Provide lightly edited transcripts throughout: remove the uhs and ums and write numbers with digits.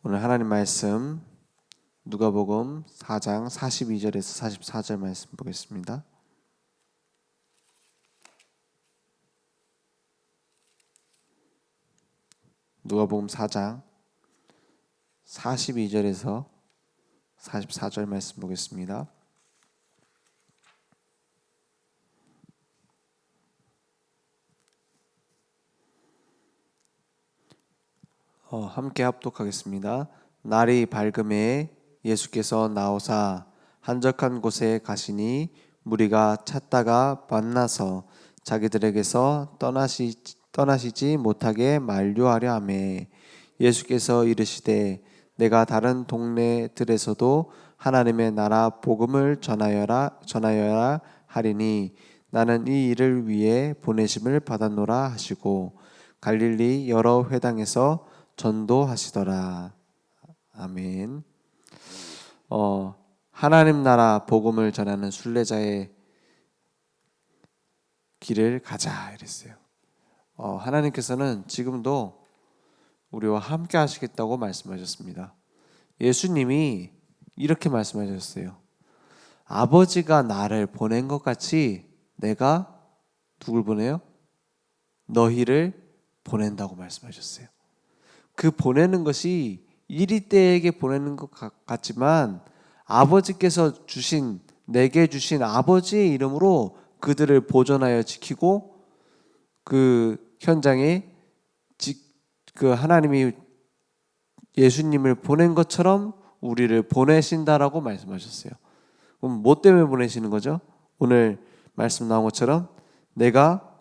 오늘 하나님 말씀 누가복음 4장 42절에서 44절 말씀 보겠습니다. 누가복음 4장 42절에서 44절 말씀 보겠습니다. 함께 합독하겠습니다. 날이 밝음에 예수께서 나오사 한적한 곳에 가시니 무리가 찾다가 만나서 자기들에게서 떠나시지 못하게 만류하려 하매 예수께서 이르시되 내가 다른 동네들에서도 하나님의 나라 복음을 전하여야 하리니 나는 이 일을 위해 보내심을 받았노라 하시고 갈릴리 여러 회당에서 전도하시더라. 아멘. 하나님 나라 복음을 전하는 순례자의 길을 가자 이랬어요. 하나님께서는 지금도 우리와 함께 하시겠다고 말씀하셨습니다. 예수님이 이렇게 말씀하셨어요. 아버지가 나를 보낸 것 같이 내가 누굴 보내요? 너희를 보낸다고 말씀하셨어요. 그 보내는 것이 이리때에게 보내는 것 같지만 아버지께서 내게 주신 아버지의 이름으로 그들을 보존하여 지키고 그 현장에 그 하나님이 예수님을 보낸 것처럼 우리를 보내신다라고 말씀하셨어요. 그럼 뭐 때문에 보내시는 거죠? 오늘 말씀 나온 것처럼 내가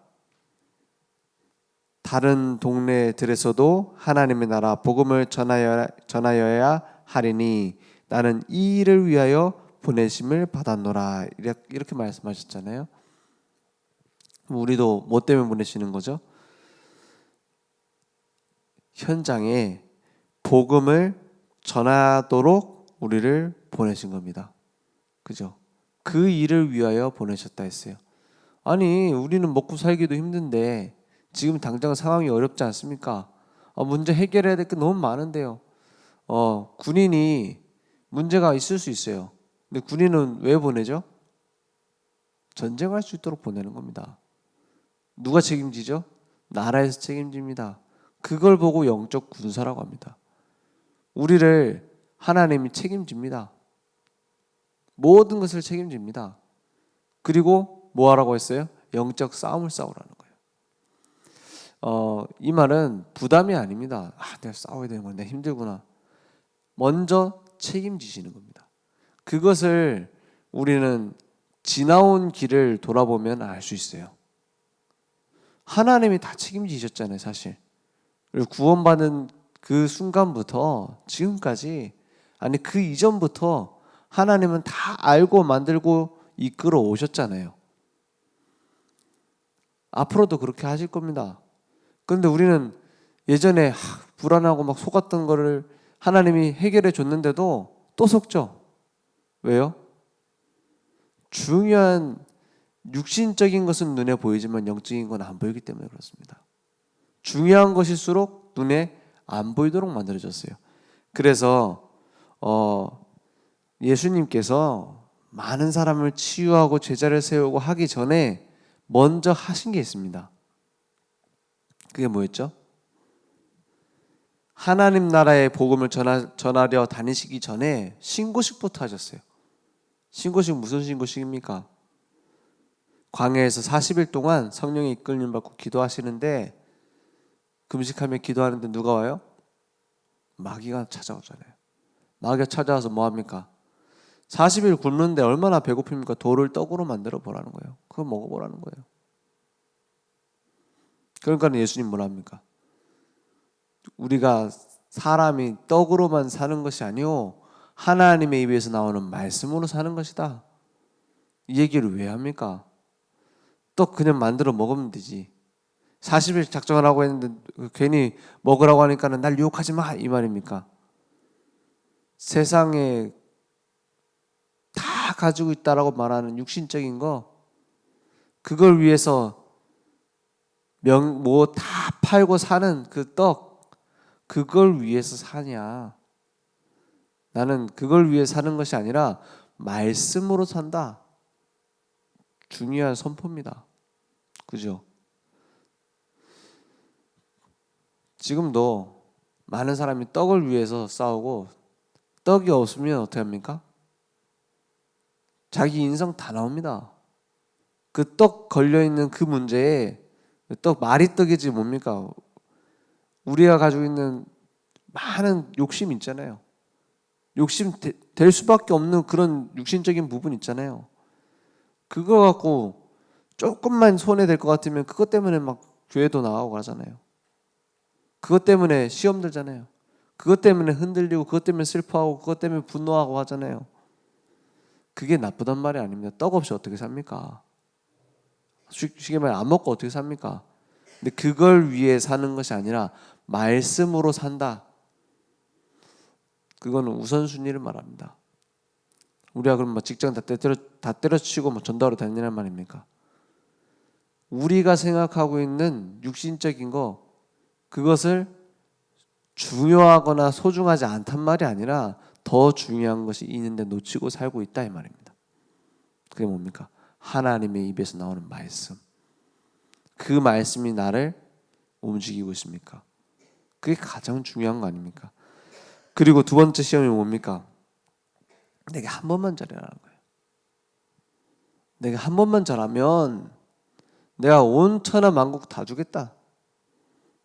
다른 동네들에서도 하나님의 나라 복음을 전하여야 하리니 나는 이 일을 위하여 보내심을 받았노라 이렇게 말씀하셨잖아요. 우리도 뭐 때문에 보내시는 거죠? 현장에 복음을 전하도록 우리를 보내신 겁니다. 그죠? 그 일을 위하여 보내셨다 했어요. 아니 우리는 먹고 살기도 힘든데 지금 당장 상황이 어렵지 않습니까? 문제 해결해야 될 게 너무 많은데요. 군인이 문제가 있을 수 있어요. 근데 군인은 왜 보내죠? 전쟁할 수 있도록 보내는 겁니다. 누가 책임지죠? 나라에서 책임집니다. 그걸 보고 영적 군사라고 합니다. 우리를 하나님이 책임집니다. 모든 것을 책임집니다. 그리고 뭐 하라고 했어요? 영적 싸움을 싸우라는 거예요. 이 말은 부담이 아닙니다. 내가 싸워야 되는 건데 힘들구나. 먼저 책임지시는 겁니다. 그것을 우리는 지나온 길을 돌아보면 알 수 있어요. 하나님이 다 책임지셨잖아요, 사실. 구원받은 그 순간부터 지금까지, 아니 그 이전부터 하나님은 다 알고 만들고 이끌어 오셨잖아요. 앞으로도 그렇게 하실 겁니다. 그런데 우리는 예전에 불안하고 막 속았던 거를 하나님이 해결해 줬는데도 또 속죠. 왜요? 중요한 육신적인 것은 눈에 보이지만 영적인 건 안 보이기 때문에 그렇습니다. 중요한 것일수록 눈에 안 보이도록 만들어졌어요. 그래서 예수님께서 많은 사람을 치유하고 제자를 세우고 하기 전에 먼저 하신 게 있습니다. 그게 뭐였죠? 하나님 나라의 복음을 전하려 다니시기 전에 신고식부터 하셨어요. 신고식 무슨 신고식입니까? 광야에서 40일 동안 성령의 이끌림 받고 기도하시는데 금식하며 기도하는데 누가 와요? 마귀가 찾아오잖아요. 마귀가 찾아와서 뭐 합니까? 40일 굶는데 얼마나 배고픕니까? 돌을 떡으로 만들어 보라는 거예요. 그거 먹어보라는 거예요. 그러니까 예수님 뭐라 합니까? 우리가 사람이 떡으로만 사는 것이 아니오 하나님의 입에서 나오는 말씀으로 사는 것이다. 이 얘기를 왜 합니까? 떡 그냥 만들어 먹으면 되지. 40일 작정을 하고 했는데 괜히 먹으라고 하니까는 날 유혹하지 마 이 말입니까? 세상에 다 가지고 있다라고 말하는 육신적인 거 그걸 위해서 뭐 다 팔고 사는 그 떡 그걸 위해서 사냐? 나는 그걸 위해 사는 것이 아니라 말씀으로 산다. 중요한 선포입니다. 그죠? 지금도 많은 사람이 떡을 위해서 싸우고 떡이 없으면 어떻게 합니까? 자기 인성 다 나옵니다. 그 떡 걸려있는 그 문제에 떡 말이 떡이지 뭡니까? 우리가 가지고 있는 많은 욕심 있잖아요. 욕심 될 수밖에 없는 그런 육신적인 부분 있잖아요. 그거 갖고 조금만 손해될 것 같으면 그것 때문에 막 교회도 나가고 그러잖아요. 그것 때문에 시험 들잖아요. 그것 때문에 흔들리고 그것 때문에 슬퍼하고 그것 때문에 분노하고 하잖아요. 그게 나쁘단 말이 아닙니다. 떡 없이 어떻게 삽니까? 쉽게 말해 안 먹고 어떻게 삽니까? 근데 그걸 위해 사는 것이 아니라 말씀으로 산다. 그거는 우선순위를 말합니다. 우리가 그럼 뭐 직장 다 때려치고 뭐 전도하러 다니란 말입니까? 우리가 생각하고 있는 육신적인 거 그것을 중요하거나 소중하지 않단 말이 아니라 더 중요한 것이 있는데 놓치고 살고 있다 이 말입니다. 그게 뭡니까? 하나님의 입에서 나오는 말씀. 그 말씀이 나를 움직이고 있습니까? 그게 가장 중요한 거 아닙니까? 그리고 두 번째 시험이 뭡니까? 내가 한 번만 잘하라는 거예요. 내가 한 번만 잘하면 내가 온 천하 만국 다 주겠다.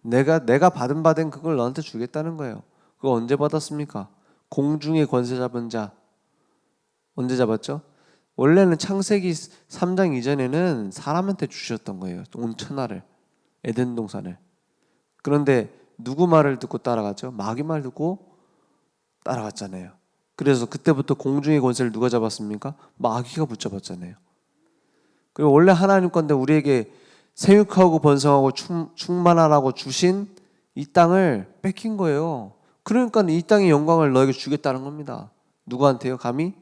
내가 받은 바된 그걸 너한테 주겠다는 거예요. 그거 언제 받았습니까? 공중의 권세 잡은 자 언제 잡았죠? 원래는 창세기 3장 이전에는 사람한테 주셨던 거예요. 온 천하를, 에덴 동산을. 그런데 누구 말을 듣고 따라갔죠? 마귀 말 듣고 따라갔잖아요. 그래서 그때부터 공중의 권세를 누가 잡았습니까? 마귀가 붙잡았잖아요. 그리고 원래 하나님 건데 우리에게 생육하고 번성하고 충만하라고 주신 이 땅을 뺏긴 거예요. 그러니까 이 땅의 영광을 너에게 주겠다는 겁니다. 누구한테요? 감히?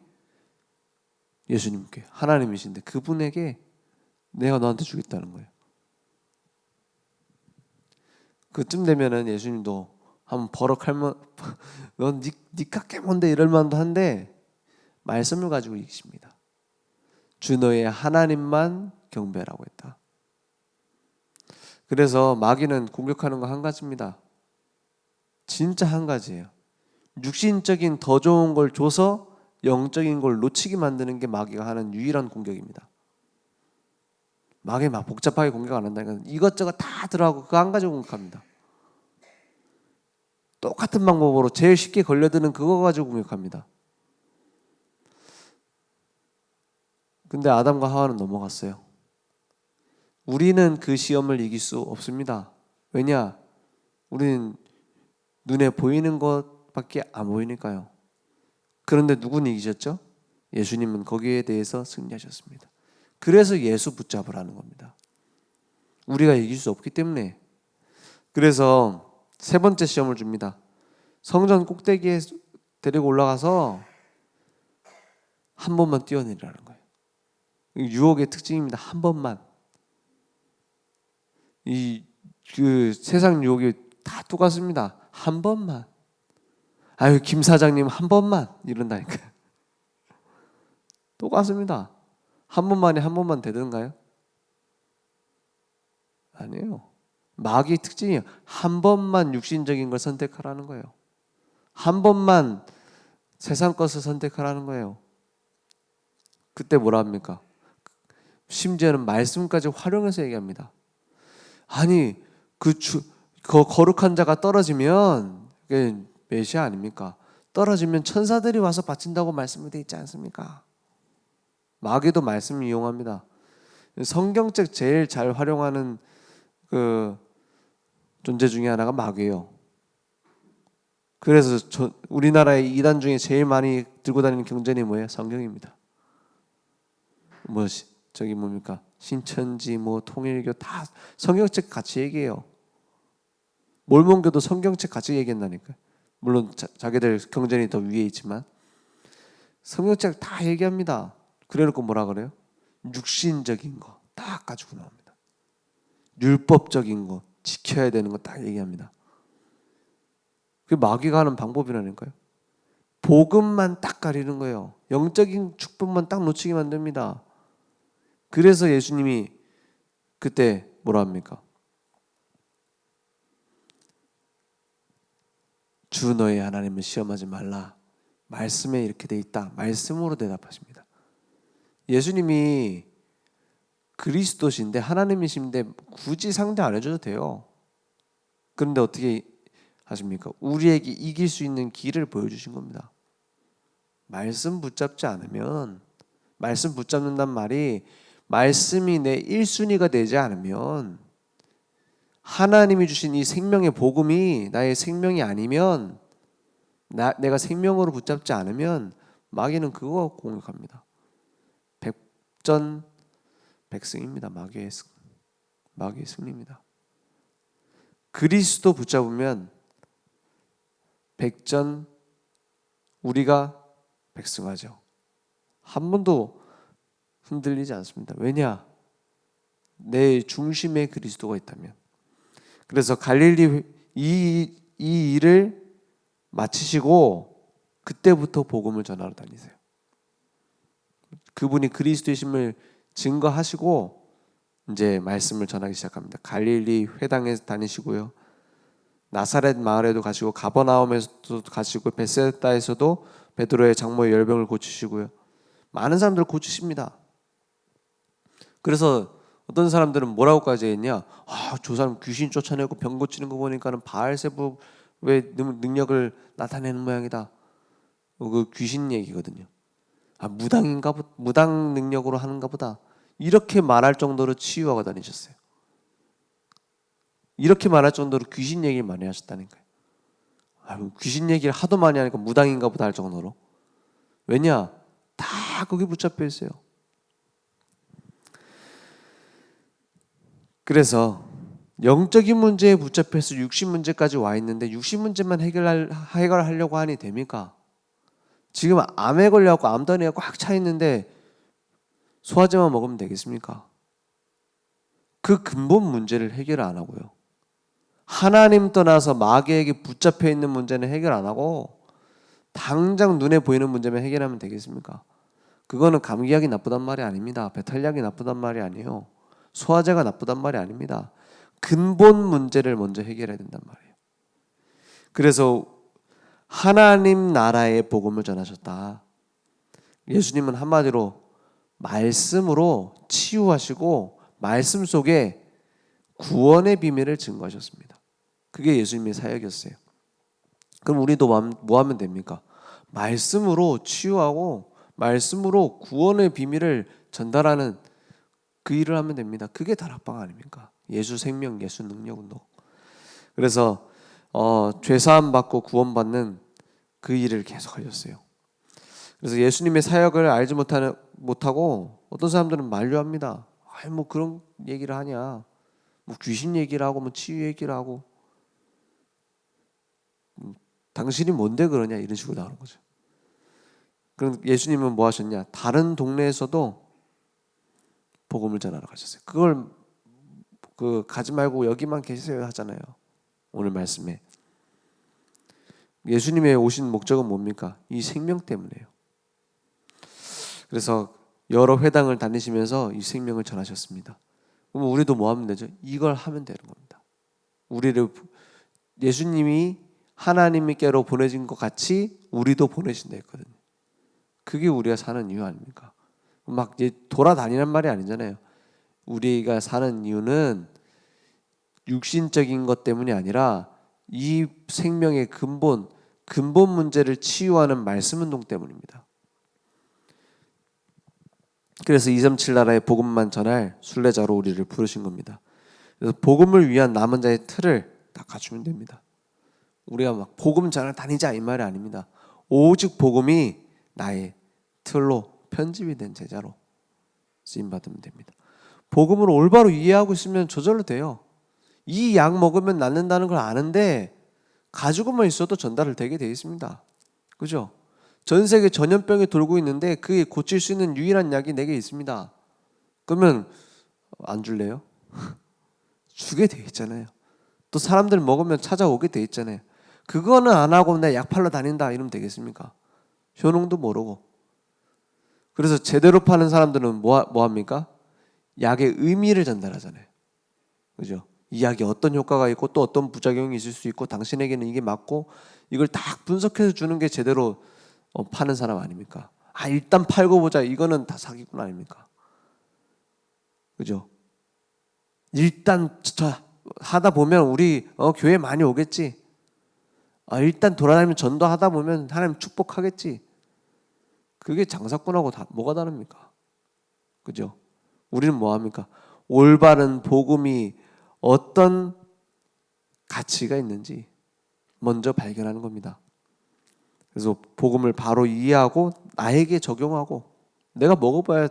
예수님께. 하나님이신데 그분에게 내가 너한테 주겠다는 거예요. 그쯤 되면은 예수님도 한번 버럭할만 넌 니깎게 뭔데 이럴 만도 한데 말씀을 가지고 이기십니다. 주 너의 하나님만 경배라고 했다. 그래서 마귀는 공격하는 거 한 가지입니다. 진짜 한 가지예요. 육신적인 더 좋은 걸 줘서 영적인 걸 놓치게 만드는 게 마귀가 하는 유일한 공격입니다. 마귀 막 복잡하게 공격 안 한다니까 이것저것 다 들어가고 그 한 가지 공격합니다. 똑같은 방법으로 제일 쉽게 걸려드는 그거 가지고 공격합니다. 근데 아담과 하와는 넘어갔어요. 우리는 그 시험을 이길 수 없습니다. 왜냐? 우리는 눈에 보이는 것밖에 안 보이니까요. 그런데 누구는 이기셨죠? 예수님은 거기에 대해서 승리하셨습니다. 그래서 예수 붙잡으라는 겁니다. 우리가 이길 수 없기 때문에. 그래서 세 번째 시험을 줍니다. 성전 꼭대기에 데리고 올라가서 한 번만 뛰어내리라는 거예요. 유혹의 특징입니다. 한 번만. 그 세상 유혹이 다 똑같습니다. 한 번만. 아유 김 사장님 한 번만 이런다니까요. 똑같습니다. 한 번만에 한 번만 되던가요? 아니에요. 마귀의 특징이에요. 한 번만 육신적인 걸 선택하라는 거예요. 한 번만 세상 것을 선택하라는 거예요. 그때 뭐라 합니까? 심지어는 말씀까지 활용해서 얘기합니다. 아니 그 거룩한 자가 떨어지면 그게 메시아 아닙니까? 떨어지면 천사들이 와서 바친다고 말씀이 되어 있지 않습니까? 마귀도 말씀을 이용합니다. 성경책 제일 잘 활용하는 그 존재 중에 하나가 마귀예요. 그래서 우리나라의 이단 중에 제일 많이 들고 다니는 경전이 뭐예요? 성경입니다. 저기 뭡니까? 신천지 통일교 다 성경책 같이 얘기해요. 몰몬교도 성경책 같이 얘기한다니까요. 물론 자기들 경전이 더 위에 있지만 성경책 다 얘기합니다. 그래놓고 뭐라 그래요? 육신적인 거 딱 가지고 나옵니다. 율법적인 거 지켜야 되는 거 딱 얘기합니다. 그게 마귀가 하는 방법이라니까요. 복음만 딱 가리는 거예요. 영적인 축복만 딱 놓치게 만듭니다. 그래서 예수님이 그때 뭐라 합니까? 주 너의 하나님을 시험하지 말라. 말씀에 이렇게 돼 있다. 말씀으로 대답하십니다. 예수님이 그리스도신데 하나님이신데 굳이 상대 안 해줘도 돼요. 그런데 어떻게 하십니까? 우리에게 이길 수 있는 길을 보여주신 겁니다. 말씀 붙잡지 않으면, 말씀 붙잡는단 말이 말씀이 내 1순위가 되지 않으면, 하나님이 주신 이 생명의 복음이 나의 생명이 아니면, 내가 생명으로 붙잡지 않으면 마귀는 그거 공격합니다. 백전백승입니다. 마귀의 승리입니다. 그리스도 붙잡으면 우리가 백승하죠. 한 번도 흔들리지 않습니다. 왜냐? 내 중심에 그리스도가 있다면. 그래서 갈릴리 이 일을 마치시고 그때부터 복음을 전하러 다니세요. 그분이 그리스도이심을 증거하시고 이제 말씀을 전하기 시작합니다. 갈릴리 회당에 다니시고요. 나사렛 마을에도 가시고 가버나움에서도 가시고 베세다에서도 베드로의 장모의 열병을 고치시고요. 많은 사람들을 고치십니다. 그래서 어떤 사람들은 뭐라고까지 했냐? 저 사람 귀신 쫓아내고 병 고치는 거 보니까는 바알세불의 능력을 나타내는 모양이다. 그 귀신 얘기거든요. 무당 능력으로 하는가 보다. 이렇게 말할 정도로 치유하고 다니셨어요. 이렇게 말할 정도로 귀신 얘기를 많이 하셨다니까요. 귀신 얘기를 하도 많이 하니까 무당인가 보다 할 정도로. 왜냐? 다 거기 붙잡혀 있어요. 그래서 영적인 문제에 붙잡혀서 육신 문제까지 와 있는데 육신 문제만 해결하려고 하니 됩니까? 지금 암에 걸려갖고 암단위가 꽉 차 있는데 소화제만 먹으면 되겠습니까? 그 근본 문제를 해결 안 하고요. 하나님 떠나서 마귀에게 붙잡혀 있는 문제는 해결 안 하고 당장 눈에 보이는 문제만 해결하면 되겠습니까? 그거는 감기약이 나쁘단 말이 아닙니다. 배탈약이 나쁘단 말이 아니에요. 소화제가 나쁘단 말이 아닙니다. 근본 문제를 먼저 해결해야 된단 말이에요. 그래서 하나님 나라의 복음을 전하셨다. 예수님은 한마디로 말씀으로 치유하시고 말씀 속에 구원의 비밀을 증거하셨습니다. 그게 예수님의 사역이었어요. 그럼 우리도 뭐 하면 됩니까? 말씀으로 치유하고 말씀으로 구원의 비밀을 전달하는 그 일을 하면 됩니다. 그게 다락방 아닙니까? 예수 생명, 예수 능력 운동. 그래서 죄사함 받고 구원받는 그 일을 계속 하셨어요. 그래서 예수님의 사역을 알지 못하고 어떤 사람들은 만류합니다. 뭐 그런 얘기를 하냐? 뭐 귀신 얘기를 하고 뭐 치유 얘기를 하고 당신이 뭔데 그러냐 이런 식으로 나오는 거죠. 그럼 예수님은 뭐 하셨냐? 다른 동네에서도 복음을 전하러 가셨어요. 그걸 가지 말고 여기만 계세요 하잖아요. 오늘 말씀에 예수님의 오신 목적은 뭡니까? 이 생명 때문이에요. 그래서 여러 회당을 다니시면서 이 생명을 전하셨습니다. 그럼 우리도 뭐 하면 되죠? 이걸 하면 되는 겁니다. 우리를 예수님이 하나님께로 보내진 것 같이 우리도 보내신다 했거든요. 그게 우리가 사는 이유 아닙니까? 막 돌아다니는 말이 아니잖아요. 우리가 사는 이유는 육신적인 것 때문이 아니라 이 생명의 근본 문제를 치유하는 말씀 운동 때문입니다. 그래서 237 나라의 복음만 전할 순례자로 우리를 부르신 겁니다. 그래서 복음을 위한 남은 자의 틀을 다 갖추면 됩니다. 우리가 막 복음 전하러 다니자 이 말이 아닙니다. 오직 복음이 나의 틀로 편집이 된 제자로 쓰임받으면 됩니다. 복음을 올바로 이해하고 있으면 저절로 돼요. 이 약 먹으면 낫는다는 걸 아는데 가지고만 있어도 전달을 되게 돼 있습니다. 그죠? 전 세계 전염병이 돌고 있는데 그게 고칠 수 있는 유일한 약이 내게 있습니다. 그러면 안 줄래요? 주게 돼 있잖아요. 또 사람들 먹으면 찾아오게 돼 있잖아요. 그거는 안 하고 내 약 팔러 다닌다 이러면 되겠습니까? 효능도 모르고. 그래서 제대로 파는 사람들은 뭐 합니까? 약의 의미를 전달하잖아요. 그죠? 이 약이 어떤 효과가 있고 또 어떤 부작용이 있을 수 있고 당신에게는 이게 맞고, 이걸 딱 분석해서 주는 게 제대로 파는 사람 아닙니까? 일단 팔고 보자, 이거는 다 사기꾼 아닙니까? 그죠? 일단 하다 보면 우리 교회 많이 오겠지. 일단 돌아다니면 전도하다 보면 하나님 축복하겠지. 그게 장사꾼하고 뭐가 다릅니까? 그죠? 우리는 뭐 합니까? 올바른 복음이 어떤 가치가 있는지 먼저 발견하는 겁니다. 그래서 복음을 바로 이해하고 나에게 적용하고, 내가 먹어봐야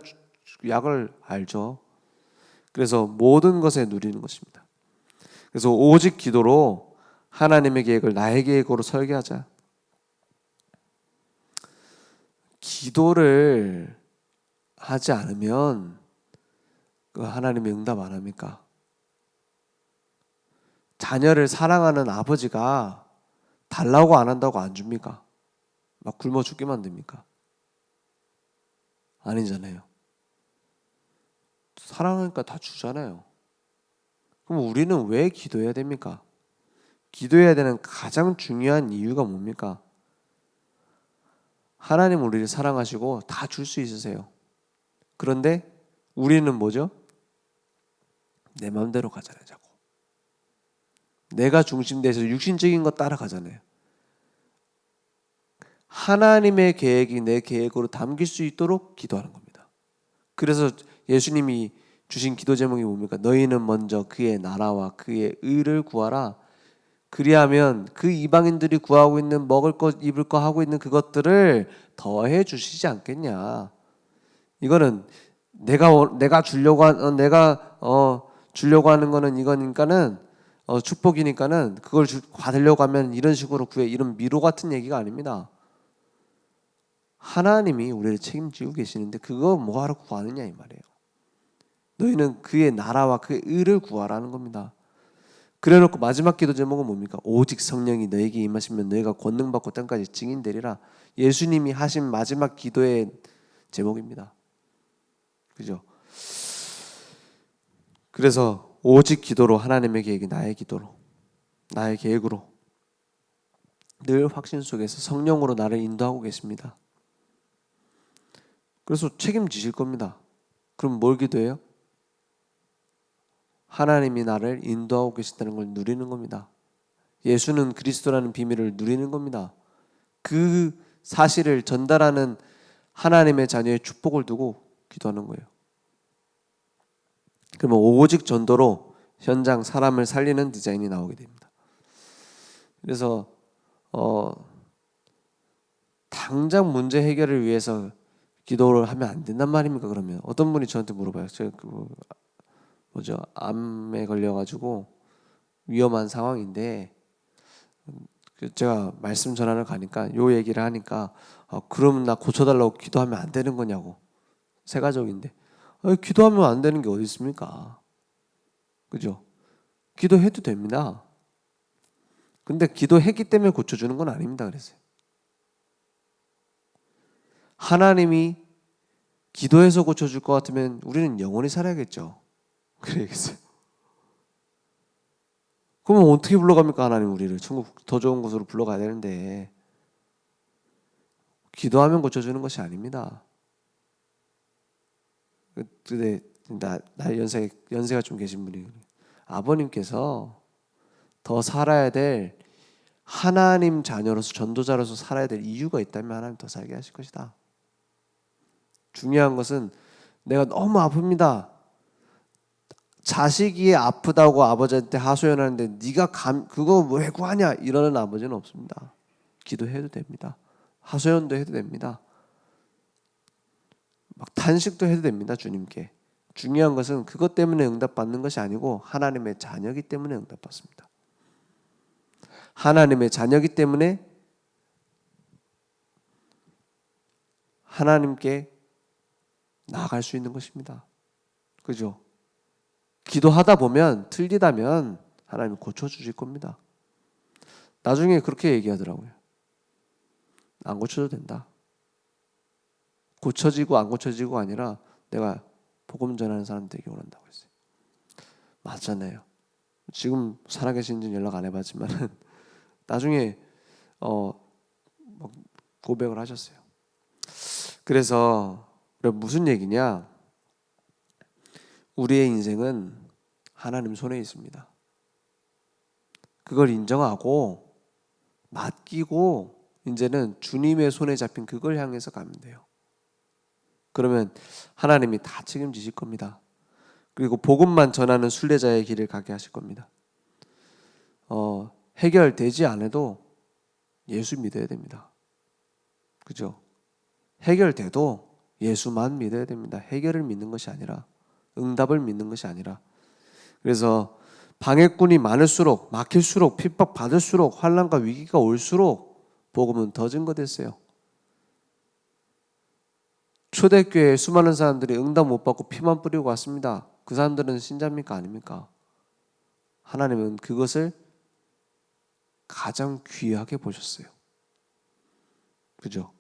약을 알죠. 그래서 모든 것에 누리는 것입니다. 그래서 오직 기도로 하나님의 계획을 나의 계획으로 설계하자. 기도를 하지 않으면 그 하나님이 응답 안 합니까? 자녀를 사랑하는 아버지가 달라고 안 한다고 안 줍니까? 막 굶어 죽게 만듭니까? 아니잖아요. 사랑하니까 다 주잖아요. 그럼 우리는 왜 기도해야 됩니까? 기도해야 되는 가장 중요한 이유가 뭡니까? 하나님 우리를 사랑하시고 다 줄 수 있으세요. 그런데 우리는 뭐죠? 내 마음대로 가잖아요, 자꾸. 내가 중심돼서 육신적인 거 따라가잖아요. 하나님의 계획이 내 계획으로 담길 수 있도록 기도하는 겁니다. 그래서 예수님이 주신 기도 제목이 뭡니까? 너희는 먼저 그의 나라와 그의 의를 구하라. 그리하면 그 이방인들이 구하고 있는 먹을 것, 입을 것 하고 있는 그것들을 더해 주시지 않겠냐. 이거는 내가 주려고 하는 거는 이거니까는 축복이니까는 그걸 받으려고 하면 이런 식으로 구해, 이런 미로 같은 얘기가 아닙니다. 하나님이 우리를 책임지고 계시는데 그거 뭐하러 구하느냐 이 말이에요. 너희는 그의 나라와 그의 의를 구하라는 겁니다. 그래놓고 마지막 기도 제목은 뭡니까? 오직 성령이 너에게 임하시면 너희가 권능받고 땅까지 증인되리라. 예수님이 하신 마지막 기도의 제목입니다. 그죠? 그래서 오직 기도로 하나님의 계획이 나의 기도로, 나의 계획으로 늘 확신 속에서 성령으로 나를 인도하고 계십니다. 그래서 책임지실 겁니다. 그럼 뭘 기도해요? 하나님이 나를 인도하고 계신다는 걸 누리는 겁니다. 예수는 그리스도라는 비밀을 누리는 겁니다. 그 사실을 전달하는 하나님의 자녀의 축복을 두고 기도하는 거예요. 그러면 오직 전도로 현장 사람을 살리는 디자인이 나오게 됩니다. 그래서 당장 문제 해결을 위해서 기도를 하면 안 된단 말입니까? 그러면 어떤 분이 저한테 물어봐요. 제가 암에 걸려가지고 위험한 상황인데, 제가 말씀 전하러 가니까 요 얘기를 하니까 그러면 나 고쳐달라고 기도하면 안 되는 거냐고. 세 가족인데 기도하면 안 되는 게 어디 있습니까? 그죠? 기도해도 됩니다. 근데 기도했기 때문에 고쳐주는 건 아닙니다. 그랬어요. 하나님이 기도해서 고쳐줄 것 같으면 우리는 영원히 살아야겠죠. 그래야겠어요. 그러면 어떻게 불러갑니까? 하나님 우리를 천국 더 좋은 곳으로 불러가야 되는데, 기도하면 고쳐주는 것이 아닙니다. 근데 나 연세가 좀 계신 분이, 아버님께서 더 살아야 될, 하나님 자녀로서 전도자로서 살아야 될 이유가 있다면 하나님 더 살게 하실 것이다. 중요한 것은 내가 너무 아픕니다. 자식이 아프다고 아버지한테 하소연하는데 네가 그거 왜 구하냐 이러는 아버지는 없습니다. 기도해도 됩니다. 하소연도 해도 됩니다. 막 탄식도 해도 됩니다. 주님께. 중요한 것은 그것 때문에 응답받는 것이 아니고 하나님의 자녀이기 때문에 응답받습니다. 하나님의 자녀이기 때문에 하나님께 나아갈 수 있는 것입니다. 그죠? 기도하다 보면 틀리다면 하나님이 고쳐주실 겁니다. 나중에 그렇게 얘기하더라고요. 안 고쳐도 된다. 고쳐지고 안 고쳐지고가 아니라 내가 복음 전하는 사람들에게 원한다고 했어요. 맞잖아요. 지금 살아계신지는 연락 안 해봤지만 나중에 고백을 하셨어요. 그래서 무슨 얘기냐? 우리의 인생은 하나님 손에 있습니다. 그걸 인정하고 맡기고 이제는 주님의 손에 잡힌 그걸 향해서 가면 돼요. 그러면 하나님이 다 책임지실 겁니다. 그리고 복음만 전하는 순례자의 길을 가게 하실 겁니다. 해결되지 않아도 예수 믿어야 됩니다. 그죠? 해결돼도 예수만 믿어야 됩니다. 해결을 믿는 것이 아니라, 응답을 믿는 것이 아니라. 그래서 방해꾼이 많을수록, 막힐수록, 핍박받을수록, 환난과 위기가 올수록 복음은 더 증거됐어요. 초대교회에 수많은 사람들이 응답 못 받고 피만 뿌리고 왔습니다. 그 사람들은 신자입니까? 아닙니까? 하나님은 그것을 가장 귀하게 보셨어요. 그죠?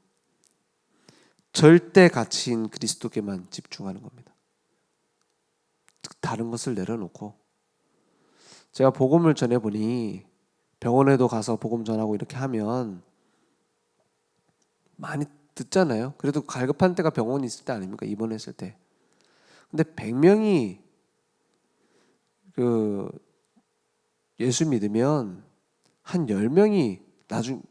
절대 가치인 그리스도께만 집중하는 겁니다. 다른 것을 내려놓고. 제가 복음을 전해보니 병원에도 가서 복음 전하고 이렇게 하면 많이 듣잖아요. 그래도 갈급한 때가 병원이 있을 때 아닙니까? 입원했을 때. 근데 100명이 예수 믿으면 한 10명이 나중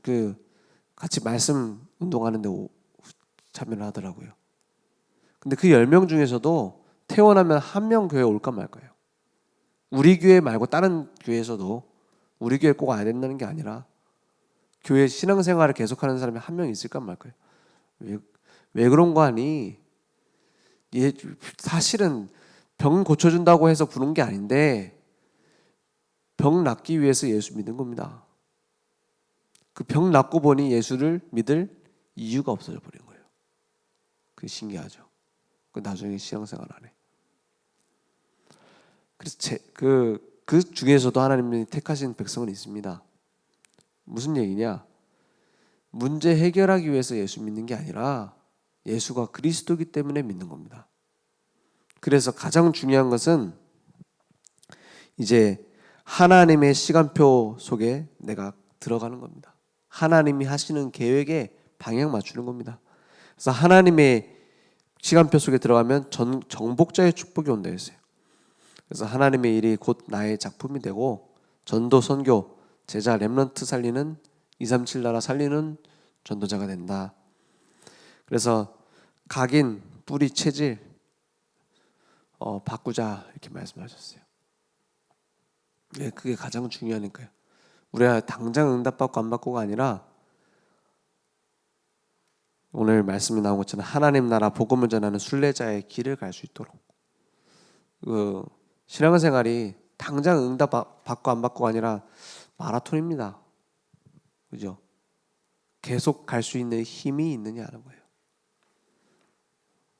같이 말씀 운동하는데 참여를 하더라고요. 근데 그 10명 중에서도 퇴원하면 한 명 교회 올까 말 거예요. 우리 교회 말고 다른 교회에서도 우리 교회 꼭 와야 된다는 게 아니라 교회 신앙생활을 계속하는 사람이 한 명 있을까 말 거예요. 왜 그런 거 아니? 사실은 병 고쳐준다고 해서 부른 게 아닌데 병 낫기 위해서 예수 믿는 겁니다. 그 병 낫고 보니 예수를 믿을 이유가 없어져 버린 거예요. 그게 신기하죠. 그 나중에 신앙생활 안 해. 그래서 그 중에서도 하나님이 택하신 백성은 있습니다. 무슨 얘기냐? 문제 해결하기 위해서 예수 믿는 게 아니라 예수가 그리스도이기 때문에 믿는 겁니다. 그래서 가장 중요한 것은 이제 하나님의 시간표 속에 내가 들어가는 겁니다. 하나님이 하시는 계획에 방향 맞추는 겁니다. 그래서 하나님의 시간표 속에 들어가면 정복자의 축복이 온다 했어요. 그래서 하나님의 일이 곧 나의 작품이 되고 전도, 선교, 제자, 렘넌트 살리는 237 나라 살리는 전도자가 된다. 그래서 각인, 뿌리, 체질 바꾸자 이렇게 말씀하셨어요. 예, 그게 가장 중요하니까요. 우리가 당장 응답받고 안 받고가 아니라 오늘 말씀이 나온 것처럼 하나님 나라 복음을 전하는 순례자의 길을 갈 수 있도록 신앙생활이 당장 응답 받고 안 받고가 아니라 마라톤입니다. 그죠? 계속 갈 수 있는 힘이 있느냐는 거예요.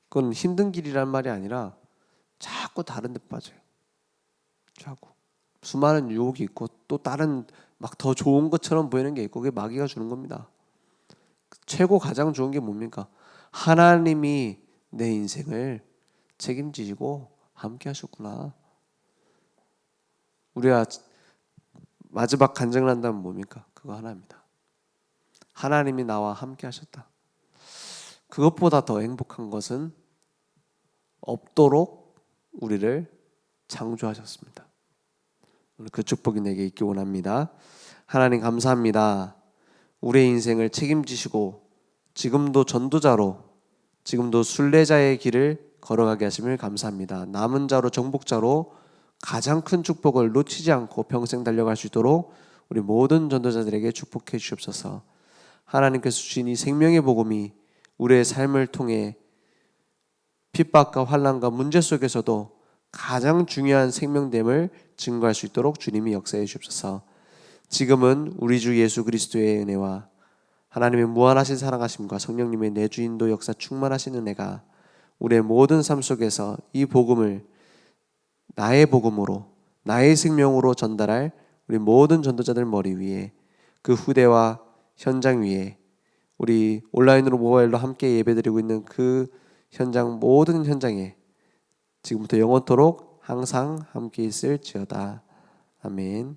그건 힘든 길이란 말이 아니라 자꾸 다른 데 빠져요. 자꾸 수많은 유혹이 있고 또 다른 막 더 좋은 것처럼 보이는 게 있고 그게 마귀가 주는 겁니다. 최고 가장 좋은 게 뭡니까? 하나님이 내 인생을 책임지시고 함께 하셨구나. 우리가 마지막 간증을 한다면 뭡니까? 그거 하나입니다. 하나님이 나와 함께 하셨다. 그것보다 더 행복한 것은 없도록 우리를 창조하셨습니다. 오늘 그 축복이 내게 있기 원합니다. 하나님 감사합니다. 우리의 인생을 책임지시고 지금도 전도자로 지금도 순례자의 길을 걸어가게 하심을 감사합니다. 남은 자로 정복자로 가장 큰 축복을 놓치지 않고 평생 달려갈 수 있도록 우리 모든 전도자들에게 축복해 주옵소서. 하나님께서 주신 이 생명의 복음이 우리의 삶을 통해 핍박과 환난과 문제 속에서도 가장 중요한 생명됨을 증거할 수 있도록 주님이 역사해 주옵소서. 지금은 우리 주 예수 그리스도의 은혜와 하나님의 무한하신 사랑하심과 성령님의 내주인도 역사 충만하신 은혜가 우리의 모든 삶 속에서 이 복음을 나의 복음으로 나의 생명으로 전달할 우리 모든 전도자들 머리 위에 그 후대와 현장 위에 우리 온라인으로 모바일로 함께 예배드리고 있는 그 현장 모든 현장에 지금부터 영원토록 항상 함께 있을지어다. 아멘.